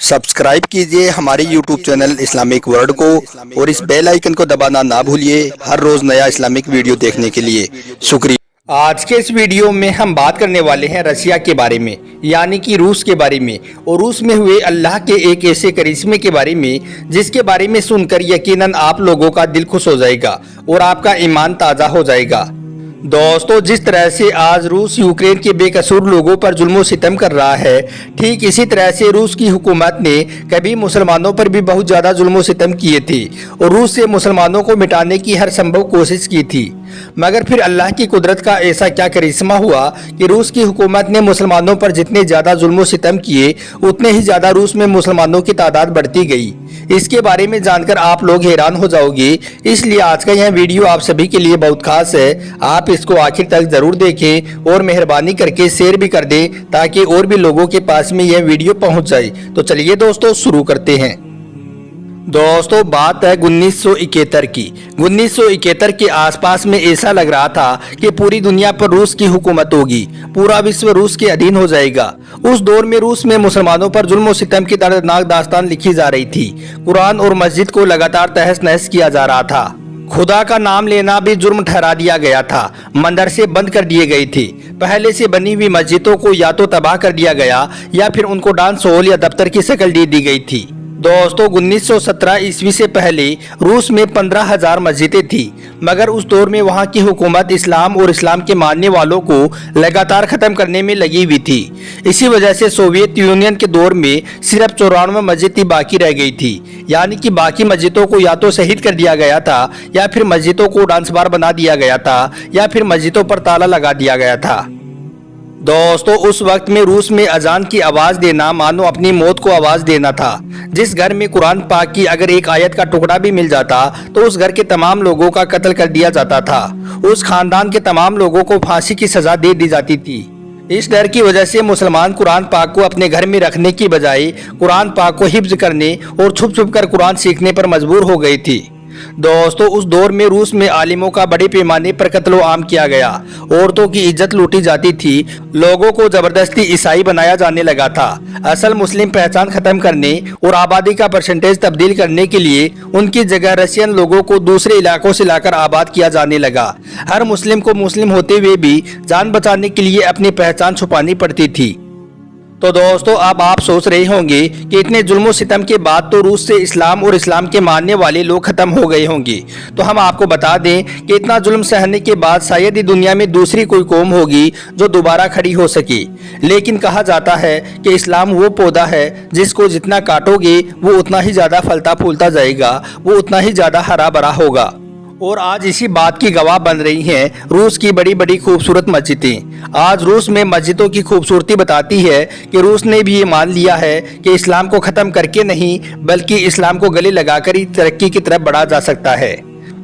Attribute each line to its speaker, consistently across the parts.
Speaker 1: Subscribe कीजिए हमारे YouTube channel Islamic world को और इस बेल आइकन को दबाना ना भूलिए हर रोज नया इस्लामिक वीडियो देखने के लिए। शुक्रिया। आज के इस वीडियो में हम बात करने वाले हैं रसिया के बारे में, यानी कि रूस के बारे में, और रूस में हुए अल्लाह के एक ऐसे करिश्मे के बारे में जिसके बारे में सुनकर यकीनन आप लोगों का दिल खुश हो जाएगा और आपका ईमान ताज़ा हो जाएगा। दोस्तों, जिस तरह से आज रूस यूक्रेन के बेकसूर लोगों पर जुल्म सितम कर रहा है, ठीक इसी तरह से रूस की हुकूमत ने कभी मुसलमानों पर भी बहुत ज़्यादा जुल्म सितम किए थे और रूस से मुसलमानों को मिटाने की हर संभव कोशिश की थी। मगर फिर अल्लाह की कुदरत का ऐसा क्या करिश्मा हुआ कि रूस की हुकूमत ने मुसलमानों पर जितने ज़्यादा जुल्म सितम किए उतने ही ज़्यादा रूस में मुसलमानों की तादाद बढ़ती गई। इसके बारे में जानकर आप लोग हैरान हो जाओगे, इसलिए आज का यह वीडियो आप सभी के लिए बहुत खास है। आप इसको आखिर तक जरूर देखें और मेहरबानी करके शेयर भी कर दें ताकि और भी लोगों के पास में यह वीडियो पहुंच जाए। तो चलिए दोस्तों शुरू करते हैं। दोस्तों, बात है 1971 की। 1971 के आसपास में ऐसा लग रहा था कि पूरी दुनिया पर रूस की हुकूमत होगी, पूरा विश्व रूस के अधीन हो जाएगा। उस दौर में रूस में मुसलमानों पर जुल्म सितम की दर्दनाक दास्तान लिखी जा रही थी। कुरान और मस्जिद को लगातार तहस नहस किया जा रहा था। खुदा का नाम लेना भी जुर्म ठहरा दिया गया था। मदरसे बंद कर दिए गए थे। पहले से बनी हुई मस्जिदों को या तो तबाह कर दिया गया या फिर उनको डांस हॉल या दफ्तर की शक्ल दे दी गई थी। दोस्तों, 1917 ईस्वी से पहले रूस में 15,000 मस्जिदें थी, मगर उस दौर में वहां की हुकूमत इस्लाम और इस्लाम के मानने वालों को लगातार ख़त्म करने में लगी हुई थी। इसी वजह से सोवियत यूनियन के दौर में सिर्फ 94 मस्जिदें बाकी रह गई थी, यानी कि बाकी मस्जिदों को या तो शहीद कर दिया गया था या फिर मस्जिदों को डांस बार बना दिया गया था या फिर मस्जिदों पर ताला लगा दिया गया था। दोस्तों, उस वक्त में रूस में अजान की आवाज देना मानो अपनी मौत को आवाज देना था। जिस घर में कुरान पाक की अगर एक आयत का टुकड़ा भी मिल जाता तो उस घर के तमाम लोगों का कत्ल कर दिया जाता था। उस खानदान के तमाम लोगों को फांसी की सजा दे दी जाती थी। इस डर की वजह से मुसलमान कुरान पाक को अपने घर में रखने की बजाय कुरान पाक को हिफ्ज करने और छुप छुप कर कुरान सीखने पर मजबूर हो गई थी। दोस्तों, उस दौर में रूस में आलिमों का बड़े पैमाने पर कत्लो आम किया गया। औरतों की इज्जत लूटी जाती थी। लोगों को जबरदस्ती ईसाई बनाया जाने लगा था। असल मुस्लिम पहचान खत्म करने और आबादी का परसेंटेज तब्दील करने के लिए उनकी जगह रशियन लोगों को दूसरे इलाकों से लाकर आबाद किया जाने लगा। हर मुस्लिम को मुस्लिम होते हुए भी जान बचाने के लिए अपनी पहचान छुपानी पड़ती थी। तो दोस्तों, अब आप सोच रहे होंगे कि इतने जुल्म सितम के बाद तो रूस से इस्लाम और इस्लाम के मानने वाले लोग खत्म हो गए होंगे। तो हम आपको बता दें कि इतना जुल्म सहने के बाद शायद ही दुनिया में दूसरी कोई कौम होगी जो दोबारा खड़ी हो सके। लेकिन कहा जाता है कि इस्लाम वो पौधा है जिसको जितना काटोगे वो उतना ही ज़्यादा फलता फूलता जाएगा, वो उतना ही ज़्यादा हरा भरा होगा। और आज इसी बात की गवाह बन रही हैं रूस की बड़ी बड़ी खूबसूरत मस्जिदें। आज रूस में मस्जिदों की खूबसूरती बताती है कि रूस ने भी ये मान लिया है कि इस्लाम को ख़त्म करके नहीं बल्कि इस्लाम को गले लगाकर ही तरक्की की तरफ बढ़ा जा सकता है।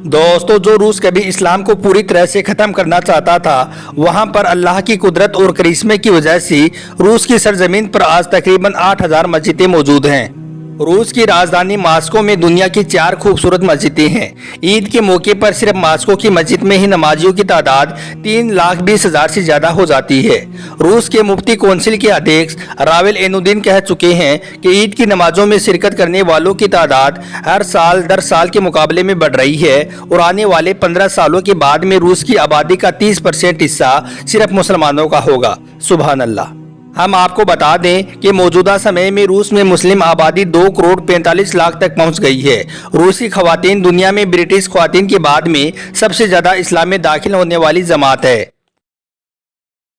Speaker 1: दोस्तों, जो रूस कभी इस्लाम को पूरी तरह से ख़त्म करना चाहता था, वहाँ पर अल्लाह की कुदरत और करिश्मे की वजह से रूस की सरजमीन पर आज तकरीबन 8,000 मस्जिदें मौजूद हैं। रूस की राजधानी मास्को में दुनिया की 4 खूबसूरत मस्जिदें हैं। ईद के मौके पर सिर्फ मास्को की मस्जिद में ही नमाजियों की तादाद 3,20,000 से ज्यादा हो जाती है। रूस के मुफ्ती कौंसिल के अध्यक्ष रावेल एनुद्दीन कह चुके हैं कि ईद की नमाजों में शिरकत करने वालों की तादाद हर साल दर साल के मुकाबले में बढ़ रही है और आने वाले 15 सालों के बाद में रूस की आबादी का 30% हिस्सा सिर्फ मुसलमानों का होगा। सुभान अल्लाह। हम आपको बता दें कि मौजूदा समय में रूस में मुस्लिम आबादी 2 करोड़ 45 लाख तक पहुंच गई है। रूसी ख़वातीन दुनिया में ब्रिटिश ख़वातीन के बाद में सबसे ज़्यादा इस्लाम में दाखिल होने वाली जमात है।